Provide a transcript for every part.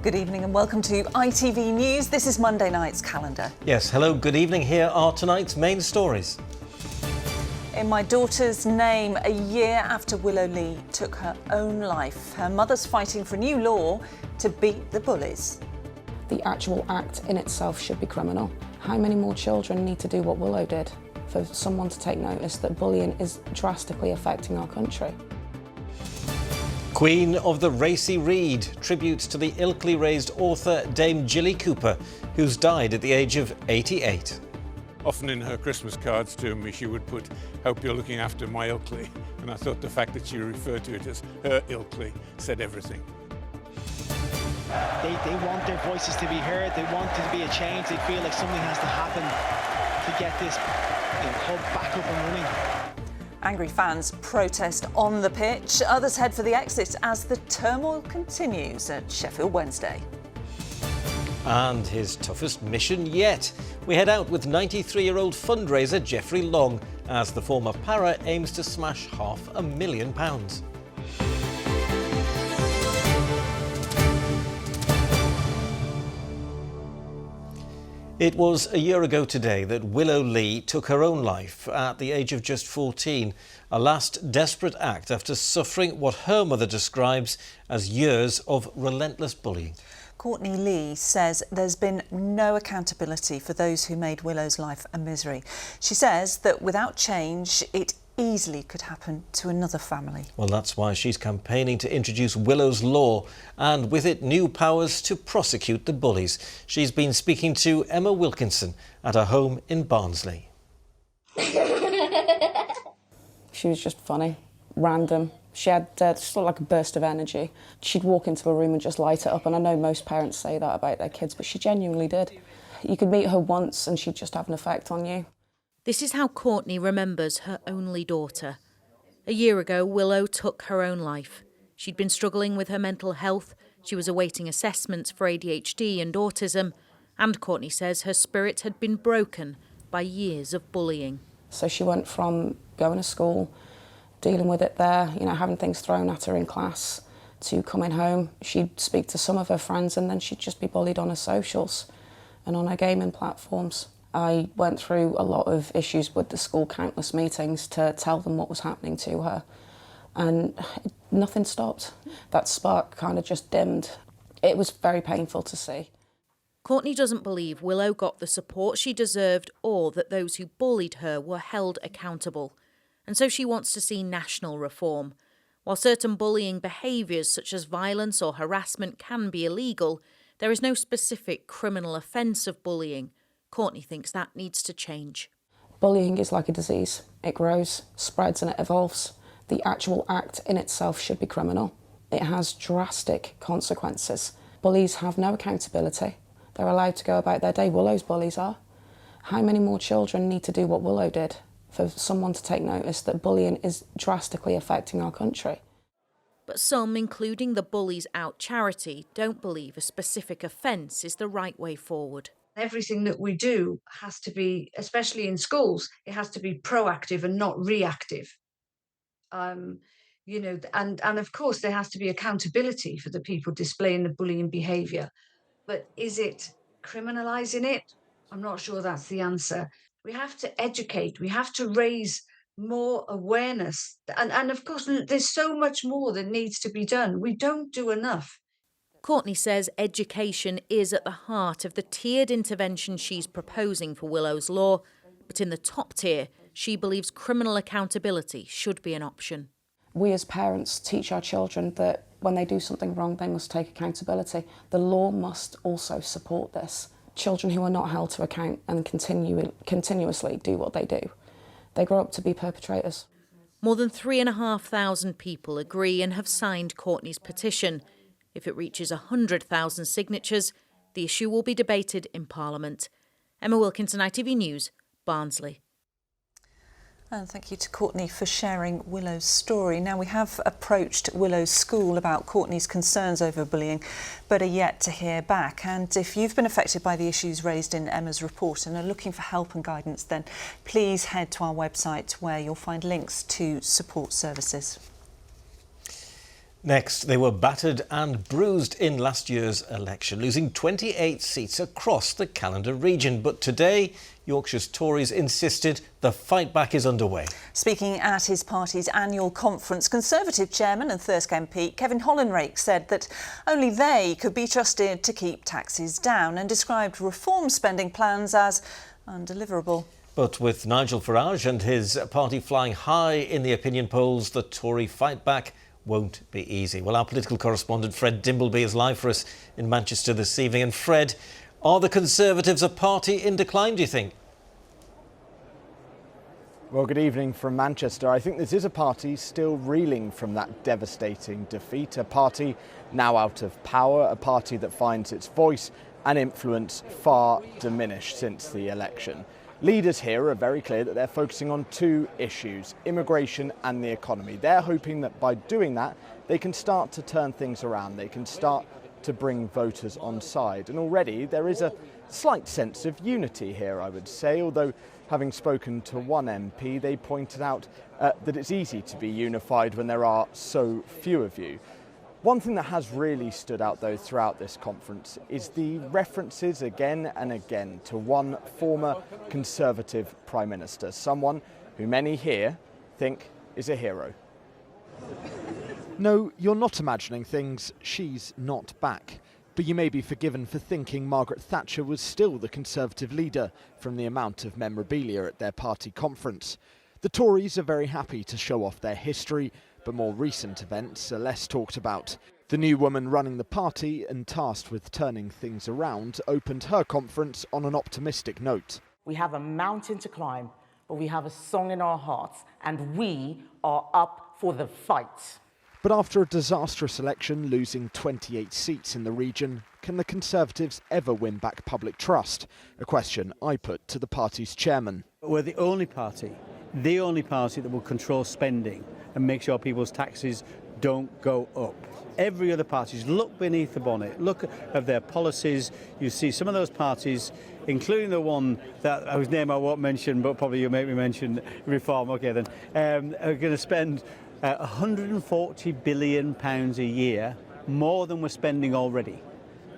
Good evening and welcome to ITV News. This is Monday night's calendar. Yes, hello, good evening. Here are tonight's main stories. In my daughter's name, a year after Willow Lee took her own life, her mother's fighting for a new law to beat the bullies. The actual act in itself should be criminal. How many more children need to do what Willow did for someone to take notice that bullying is drastically affecting our country? Queen of the Racy Reed, tribute to the Ilkley-raised author Dame Gilly Cooper, who's died at the age of 88. Often in her Christmas cards to me, she would put, "Hope you're looking after my Ilkley." And I thought the fact that she referred to it as her Ilkley said everything. They want their voices to be heard. They want there to be a change. They feel like something has to happen to get this club back up and running. Angry fans protest on the pitch. Others head for the exit as the turmoil continues at Sheffield Wednesday. And his toughest mission yet. We head out with 93-year-old fundraiser Geoffrey Long as the former para aims to smash £500,000. It was a year ago today that Willow Lee took her own life at the age of just 14, a last desperate act after suffering what her mother describes as years of relentless bullying. Courtney Lee says there's been no accountability for those who made Willow's life a misery. She says that without change, it easily could happen to another family. Well, that's why she's campaigning to introduce Willow's Law and with it new powers to prosecute the bullies. She's been speaking to Emma Wilkinson at her home in Barnsley. She was just funny, random. She had just looked like a burst of energy. She'd walk into a room and just light it up, and I know most parents say that about their kids, but she genuinely did. You could meet her once and she'd just have an effect on you. This is how Courtney remembers her only daughter. A year ago, Willow took her own life. She'd been struggling with her mental health, she was awaiting assessments for ADHD and autism, and Courtney says her spirit had been broken by years of bullying. So she went from going to school, dealing with it there, having things thrown at her in class, to coming home. She'd speak to some of her friends and then she'd just be bullied on her socials and on her gaming platforms. I went through a lot of issues with the school, countless meetings to tell them what was happening to her, and nothing stopped. That spark kind of just dimmed. It was very painful to see. Courtney doesn't believe Willow got the support she deserved or that those who bullied her were held accountable. And so she wants to see national reform. While certain bullying behaviours such as violence or harassment can be illegal, there is no specific criminal offence of bullying. Courtney thinks that needs to change. Bullying is like a disease. It grows, spreads and it evolves. The actual act in itself should be criminal. It has drastic consequences. Bullies have no accountability. They're allowed to go about their day. Willow's bullies are. How many more children need to do what Willow did for someone to take notice that bullying is drastically affecting our country? But some, including the Bullies Out charity, don't believe a specific offence is the right way forward. Everything that we do has to be, especially in schools, it has to be proactive and not reactive. And of course there has to be accountability for the people displaying the bullying behaviour. But is it criminalising it? I'm not sure that's the answer. We have to educate, we have to raise more awareness. And of course, there's so much more that needs to be done. We don't do enough. Courtney says education is at the heart of the tiered intervention she's proposing for Willow's Law, but in the top tier, she believes criminal accountability should be an option. We as parents teach our children that when they do something wrong, they must take accountability. The law must also support this. Children who are not held to account and continuously do what they do, they grow up to be perpetrators. More than 3,500 people agree and have signed Courtney's petition. If it reaches 100,000 signatures, the issue will be debated in Parliament. Emma Wilkinson, ITV News, Barnsley. And thank you to Courtney for sharing Willow's story. Now, we have approached Willow's school about Courtney's concerns over bullying, but are yet to hear back. And if you've been affected by the issues raised in Emma's report and are looking for help and guidance, then please head to our website where you'll find links to support services. Next, they were battered and bruised in last year's election, losing 28 seats across the Calendar region. But today, Yorkshire's Tories insisted the fight back is underway. Speaking at his party's annual conference, Conservative chairman and Thirsk MP Kevin Hollinrake said that only they could be trusted to keep taxes down and described reform spending plans as undeliverable. But with Nigel Farage and his party flying high in the opinion polls, the Tory fight back won't be easy. Well, our political correspondent Fred Dimbleby is live for us in Manchester this evening. And Fred, are the Conservatives a party in decline, do you think? Well, good evening from Manchester. I think this is a party still reeling from that devastating defeat, a party now out of power, a party that finds its voice and influence far diminished since the election. Leaders here are very clear that they're focusing on two issues, immigration and the economy. They're hoping that by doing that, they can start to turn things around. They can start to bring voters on side. And already there is a slight sense of unity here, I would say, although having spoken to one MP, they pointed out that it's easy to be unified when there are so few of you. One thing that has really stood out, though, throughout this conference is the references again and again to one former Conservative Prime Minister, someone who many here think is a hero. No, you're not imagining things. She's not back. But you may be forgiven for thinking Margaret Thatcher was still the Conservative leader from the amount of memorabilia at their party conference. The Tories are very happy to show off their history, but more recent events are less talked about. The new woman running the party and tasked with turning things around opened her conference on an optimistic note. We have a mountain to climb, but we have a song in our hearts, and we are up for the fight. But after a disastrous election, losing 28 seats in the region, can the Conservatives ever win back public trust? A question I put to the party's chairman. We're the only party that will control spending and make sure people's taxes don't go up. Every other party, look beneath the bonnet, look at their policies. You see some of those parties, including the one that whose name I won't mention, but probably you'll make me mention, Reform. Okay, then are going to spend £140 billion a year, more than we're spending already.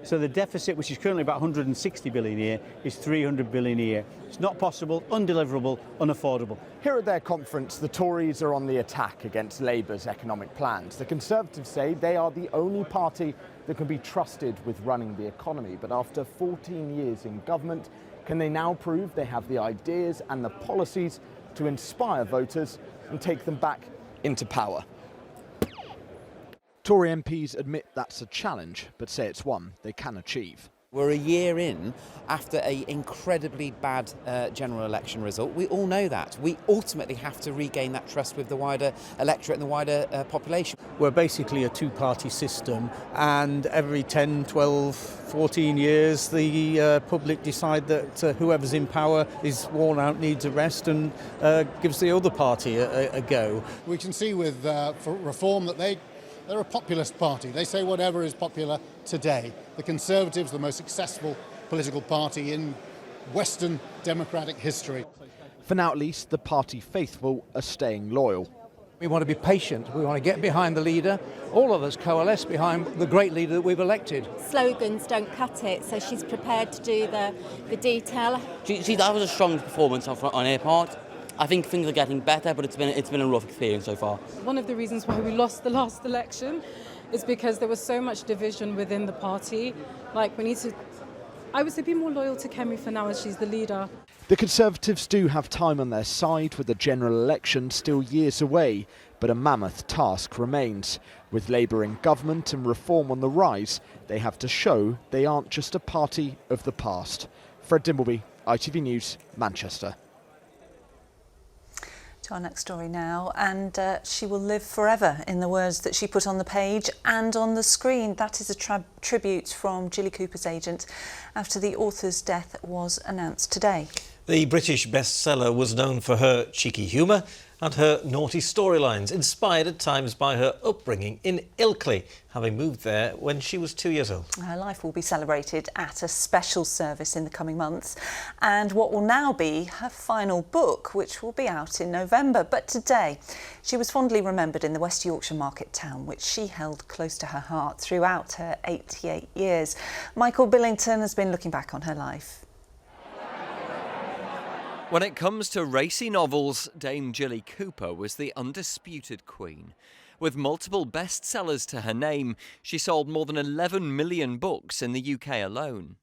So the deficit, which is currently about £160 billion a year, is £300 billion a year. It's not possible, undeliverable, unaffordable. Here at their conference, the Tories are on the attack against Labour's economic plans. The Conservatives say they are the only party that can be trusted with running the economy. But after 14 years in government, can they now prove they have the ideas and the policies to inspire voters and take them back into power? Tory MPs admit that's a challenge, but say it's one they can achieve. We're a year in after an incredibly bad general election result. We all know that. We ultimately have to regain that trust with the wider electorate and the wider population. We're basically a two-party system, and every 10, 12, 14 years the public decide that whoever's in power is worn out, needs a rest, and gives the other party a go. We can see with for Reform that they're a populist party. They say whatever is popular today. The Conservatives, the most successful political party in Western democratic history. For now at least, the party faithful are staying loyal. We want to be patient. We want to get behind the leader. All of us coalesce behind the great leader that we've elected. Slogans don't cut it, so she's prepared to do the detail. That was a strong performance on her part. I think things are getting better, but it's been a rough experience so far. One of the reasons why we lost the last election is because there was so much division within the party. Like, we need to, I would say, be more loyal to Kemi for now as she's the leader. The Conservatives do have time on their side, with the general election still years away, but a mammoth task remains. With Labour in government and Reform on the rise, they have to show they aren't just a party of the past. Fred Dimbleby, ITV News, Manchester. To our next story now, and she will live forever in the words that she put on the page and on the screen. That is a tribute from Jilly Cooper's agent after the author's death was announced today. The British bestseller was known for her cheeky humour And her naughty storylines, inspired at times by her upbringing in Ilkley, having moved there when she was 2 years old. Her life will be celebrated at a special service in the coming months, and what will now be her final book, which will be out in November. But today, she was fondly remembered in the West Yorkshire market town, which she held close to her heart throughout her 88 years. Michael Billington has been looking back on her life. When it comes to racy novels, Dame Jilly Cooper was the undisputed queen. With multiple bestsellers to her name, she sold more than 11 million books in the UK alone.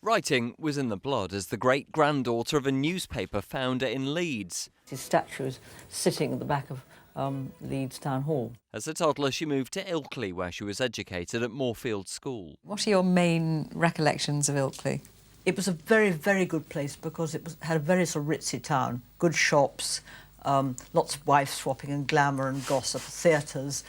Writing was in the blood as the great-granddaughter of a newspaper founder in Leeds. His statue is sitting at the back of Leeds Town Hall. As a toddler, she moved to Ilkley, where she was educated at Moorfield School. What are your main recollections of Ilkley? It was a very, very good place because had a very sort of ritzy town, good shops, lots of wife swapping and glamour and gossip, theatres,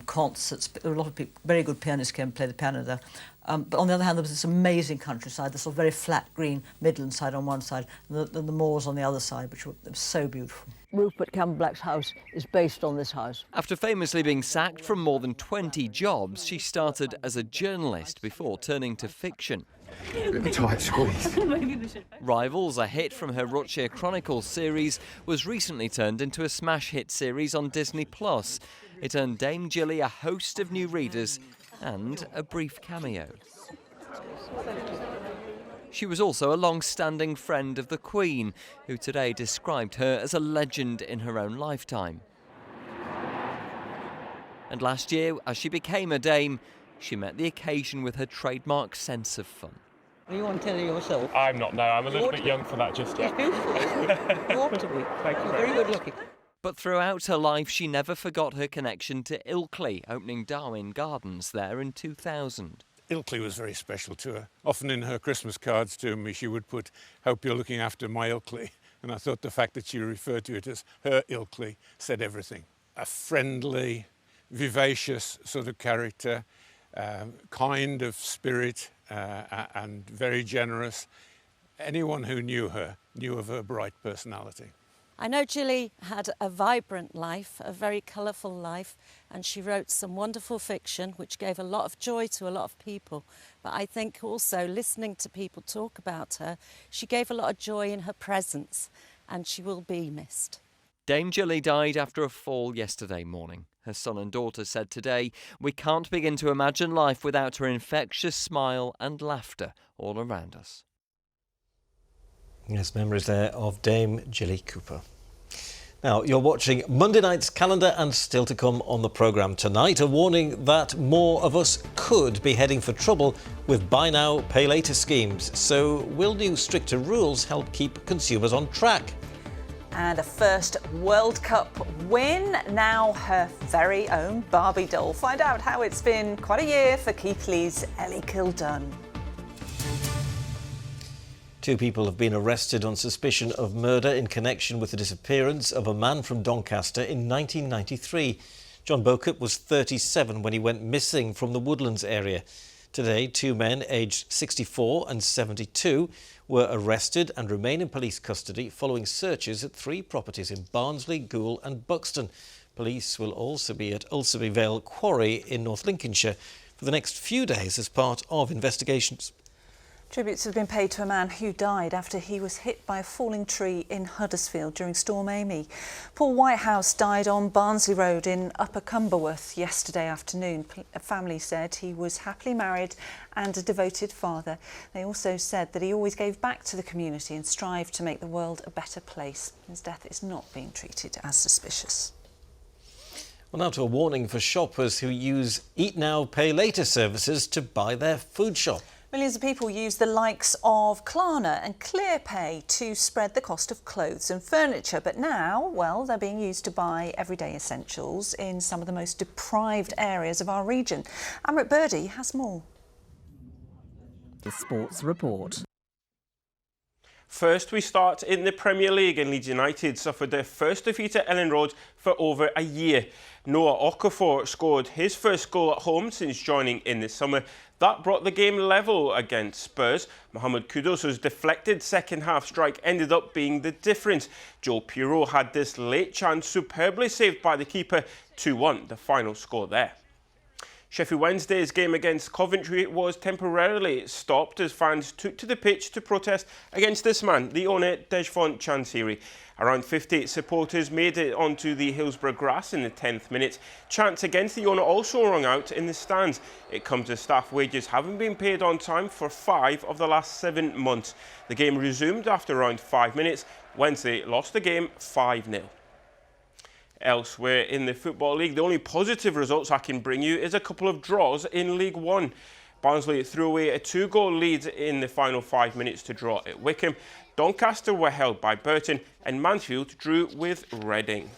concerts. There were a lot of people, very good pianists came and played the piano there. But on the other hand, there was this amazing countryside, this sort of very flat green Midland side on one side, and the moors on the other side, which were so beautiful. Rupert Campbell-Black's house is based on this house. After famously being sacked from more than 20 jobs, she started as a journalist before turning to fiction. Tight squeeze. Rivals, a hit from her Rutshire Chronicles series, was recently turned into a smash hit series on Disney+. It earned Dame Jilly a host of new readers and a brief cameo. She was also a long-standing friend of the Queen, who today described her as a legend in her own lifetime. And last year, as she became a dame, she met the occasion with her trademark sense of fun. You want to tell her yourself? I'm not, no. I'm a little bit young for that just yet. It's beautiful, isn't it? You ought to be. Thank you. You're very good looking. But throughout her life, she never forgot her connection to Ilkley, opening Darwin Gardens there in 2000. Ilkley was very special to her. Often in her Christmas cards to me, she would put, "Hope you're looking after my Ilkley." And I thought the fact that she referred to it as her Ilkley said everything. A friendly, vivacious sort of character, kind of spirit, and very generous. Anyone who knew her knew of her bright personality. I know Jilly had a vibrant life, a very colourful life, and she wrote some wonderful fiction which gave a lot of joy to a lot of people. But I think also listening to people talk about her, she gave a lot of joy in her presence, and she will be missed. Dame Jilly died after a fall yesterday morning. Her son and daughter said today, "We can't begin to imagine life without her infectious smile and laughter all around us." Yes, memories there of Dame Jilly Cooper. Now, you're watching Monday night's calendar, and still to come on the programme tonight, a warning that more of us could be heading for trouble with buy now, pay later schemes. So will new stricter rules help keep consumers on track? And a first World Cup win, now her very own Barbie doll. Find out how it's been quite a year for Keighley's Ellie Kildunn. 2 people have been arrested on suspicion of murder in connection with the disappearance of a man from Doncaster in 1993. John Beaucup was 37 when he went missing from the Woodlands area. Today, 2 men aged 64 and 72 were arrested and remain in police custody following searches at 3 properties in Barnsley, Goole and Buxton. Police will also be at Ulsterby Vale Quarry in North Lincolnshire for the next few days as part of investigations. Tributes have been paid to a man who died after he was hit by a falling tree in Huddersfield during Storm Amy. Paul Whitehouse died on Barnsley Road in Upper Cumberworth yesterday afternoon. A family said he was happily married and a devoted father. They also said that he always gave back to the community and strived to make the world a better place. His death is not being treated as suspicious. Well, now to a warning for shoppers who use Eat Now, Pay Later services to buy their food shop. Millions of people use the likes of Klarna and ClearPay to spread the cost of clothes and furniture. But now, well, they're being used to buy everyday essentials in some of the most deprived areas of our region. Amrit Birdie has more. The Sports Report. First, we start in the Premier League, and Leeds United suffered their first defeat at Ellen Road for over a year. Noah Okafor scored his first goal at home since joining in the summer. That brought the game level against Spurs. Mohamed Kudus's deflected second-half strike ended up being the difference. Joe Pirot had this late chance superbly saved by the keeper. 2-1, the final score there. Sheffield Wednesday's game against Coventry was temporarily stopped as fans took to the pitch to protest against this man, the owner Dejphon Chansiri. Around 50 supporters made it onto the Hillsborough grass in the 10th minute. Chants against the owner also rung out in the stands. It comes as staff wages haven't been paid on time for 5 of the last 7 months. The game resumed after around 5 minutes. Wednesday lost the game 5-0. Elsewhere in the Football League, the only positive results I can bring you is a couple of draws in League One. Barnsley threw away a 2-goal lead in the final 5 minutes to draw at Wickham. Doncaster were held by Burton and Mansfield drew with Reading.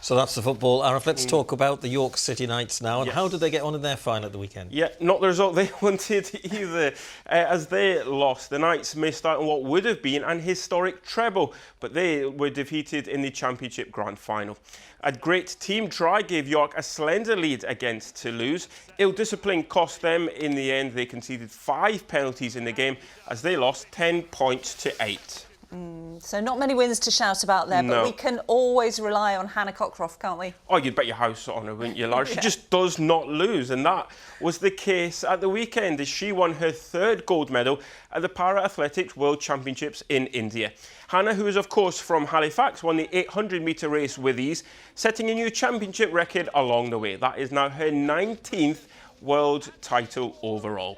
So that's the football. Arif, let's talk about the York City Knights now. And Yes. how did they get on in their final at the weekend? Yeah, not the result they wanted either. As they lost, the Knights missed out on what would have been an historic treble, but they were defeated in the Championship Grand Final. A great team try gave York a slender lead against Toulouse. Ill discipline cost them in the end. They conceded 5 penalties in the game as they lost 10 points to 8. So not many wins to shout about there, but No. we can always rely on Hannah Cockcroft, can't we? Oh, you'd bet your house on her, wouldn't you, Lara? She Yeah. just does not lose, and that was the case at the weekend as she won her 3rd gold medal at the Para-Athletics World Championships in India. Hannah, who is of course from Halifax, won the 800-metre race with ease, setting a new championship record along the way. That is now her 19th world title overall.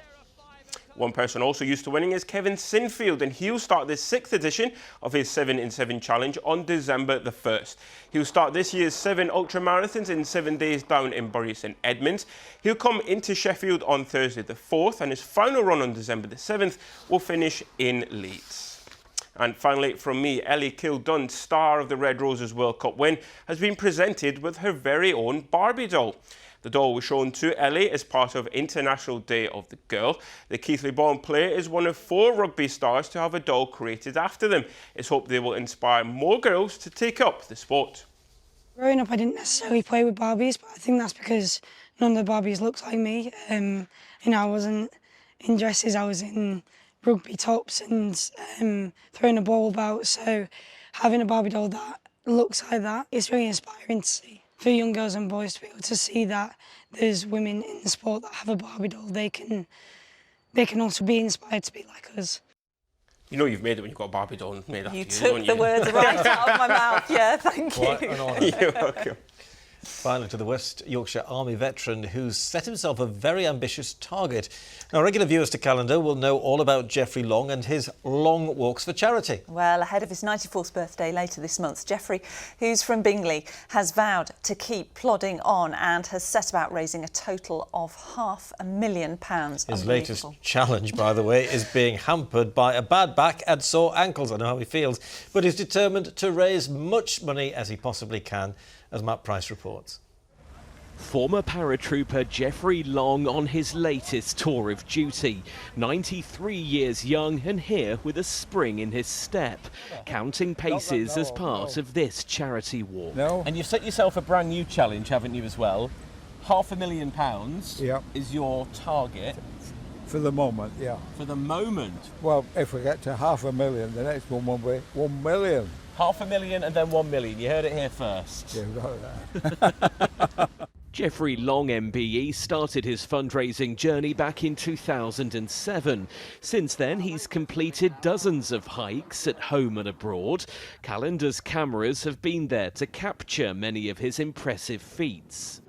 One person also used to winning is Kevin Sinfield, and he'll start the 6th edition of his 7-in-7 challenge on December the 1st. He'll start this year's 7 ultramarathons in 7 days down in Bury St Edmunds. He'll come into Sheffield on Thursday the 4th, and his final run on December the 7th will finish in Leeds. And finally, from me, Ellie Kildunn, star of the Red Roses World Cup win, has been presented with her very own Barbie doll. The doll was shown to Ellie as part of International Day of the Girl. The Keighley-born player is one of 4 rugby stars to have a doll created after them. It's hoped they will inspire more girls to take up the sport. Growing up, I didn't necessarily play with Barbies, but I think that's because none of the Barbies looked like me. I wasn't in dresses, I was in rugby tops and throwing a ball about. So having a Barbie doll that looks like that, it's really inspiring to see. For young girls and boys to be able to see that there's women in the sport that have a Barbie doll, they can also be inspired to be like us. You know you've made it when you've got a Barbie doll made after you, You don't took you? the words right out of my mouth. Yeah, thank you. Quite an honour. You're welcome. Finally, to the West Yorkshire Army veteran who's set himself a very ambitious target. Now, regular viewers to Calendar will know all about Geoffrey Long and his long walks for charity. Well, ahead of his 94th birthday later this month, Geoffrey, who's from Bingley, has vowed to keep plodding on and has set about raising a total of £500,000. His latest challenge, by the way, is being hampered by a bad back and sore ankles. I know how he feels, but he's determined to raise much money as he possibly can, as Matt Price reports. Former paratrooper Geoffrey Long on his latest tour of duty. 93 years young and here with a spring in his step, counting paces as part of this charity walk. And you've set yourself a brand new challenge, haven't you, as well? £500,000 is your target. For the moment, yeah. For the moment? Well, if we get to £500,000, the next one will be 1 million. £500,000 and then 1 million. You heard it here first. Yeah, got that. Geoffrey Long MBE started his fundraising journey back in 2007. Since then, he's completed dozens of hikes at home and abroad. Calendar's cameras have been there to capture many of his impressive feats.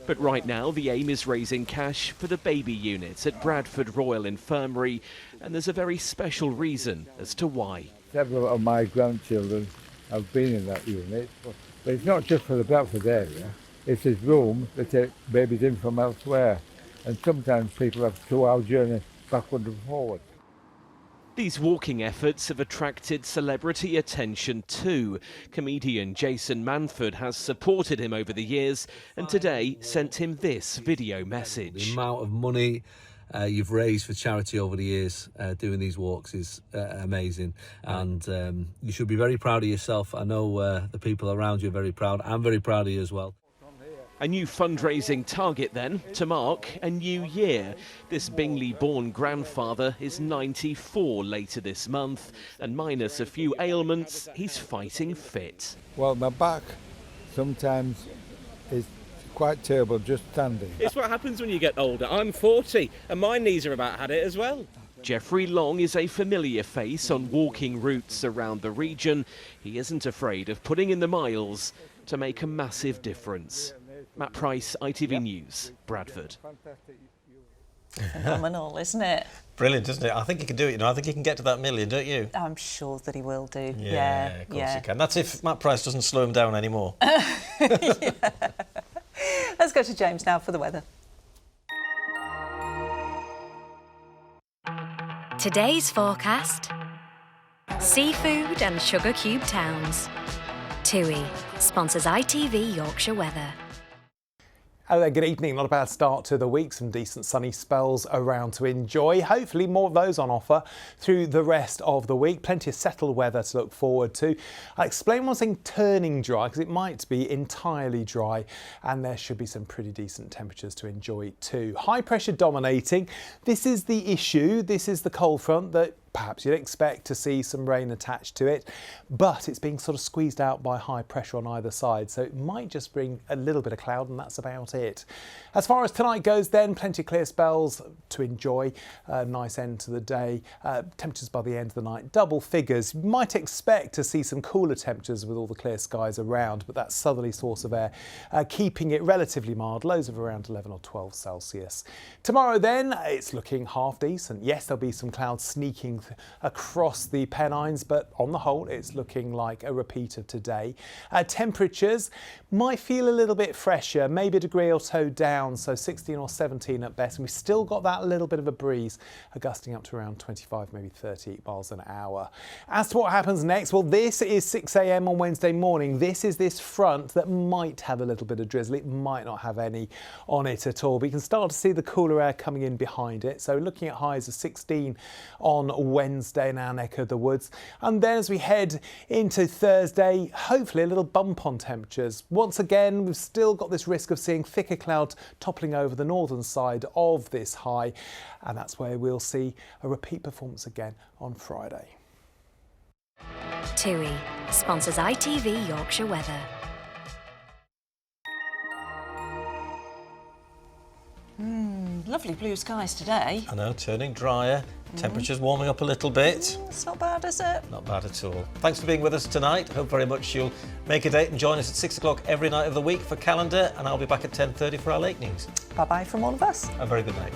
But right now, the aim is raising cash for the baby unit at Bradford Royal Infirmary, and there's a very special reason as to why. Several of my grandchildren have been in that unit, but it's not just for the Bradford area. It's this room they take babies in from elsewhere, and sometimes people have a 2-hour journey backward and forward. These walking efforts have attracted celebrity attention too. Comedian Jason Manford has supported him over the years and today sent him this video message. The amount of money you've raised for charity over the years doing these walks is amazing, and you should be very proud of yourself. I know the people around you are very proud. I'm very proud of you as well. A new fundraising target then to mark a new year. This Bingley-born grandfather is 94 later this month, and minus a few ailments, he's fighting fit. Well, my back sometimes is quite terrible just standing. It's what happens when you get older. I'm 40 and my knees are about had it as well. Geoffrey Long is a familiar face on walking routes around the region. He isn't afraid of putting in the miles to make a massive difference. Matt Price, ITV News, Bradford. Phenomenal, isn't it? Brilliant, isn't it? I think he can do it, you know. I think he can get to that million, don't you? I'm sure that he will do. Yeah, of course he can. That's if Matt Price doesn't slow him down anymore. Let's go to James now for the weather. Today's forecast: seafood and sugar cube towns. TUI sponsors ITV Yorkshire Weather. Hello there, good evening. Not a bad start to the week. Some decent sunny spells around to enjoy. Hopefully more of those on offer through the rest of the week. Plenty of settled weather to look forward to. I'll explain one thing turning dry, because it might be entirely dry, and there should be some pretty decent temperatures to enjoy too. High pressure dominating. This is the issue. This is the cold front that perhaps you'd expect to see some rain attached to it, but it's being sort of squeezed out by high pressure on either side, so it might just bring a little bit of cloud, and that's about it. As far as tonight goes then, plenty of clear spells to enjoy. Nice end to the day. Temperatures by the end of the night, double figures. You might expect to see some cooler temperatures with all the clear skies around, but that southerly source of air keeping it relatively mild, lows of around 11 or 12 Celsius. Tomorrow then, it's looking half decent. Yes, there'll be some clouds sneaking across the Pennines, but on the whole it's looking like a repeat of today. Temperatures might feel a little bit fresher, maybe a degree or so down, so 16 or 17 at best, and we've still got that little bit of a breeze gusting up to around 25, maybe 30 miles an hour. As to what happens next, well, this is 6 a.m. on Wednesday morning. This is this front that might have a little bit of drizzle. It might not have any on it at all, but you can start to see the cooler air coming in behind it. So looking at highs of 16 on Wednesday in our neck of the woods. And then as we head into Thursday, hopefully a little bump on temperatures. Once again, we've still got this risk of seeing thicker clouds toppling over the northern side of this high. And that's where we'll see a repeat performance again on Friday. TUI sponsors ITV Yorkshire Weather. Lovely blue skies today. I know, turning drier. Temperatures warming up a little bit. It's not bad, is it? Not bad at all. Thanks for being with us tonight. Hope very much you'll make a date and join us at 6 o'clock every night of the week for Calendar, and I'll be back at 10:30 for our late news. Bye-bye from all of us. A very good night.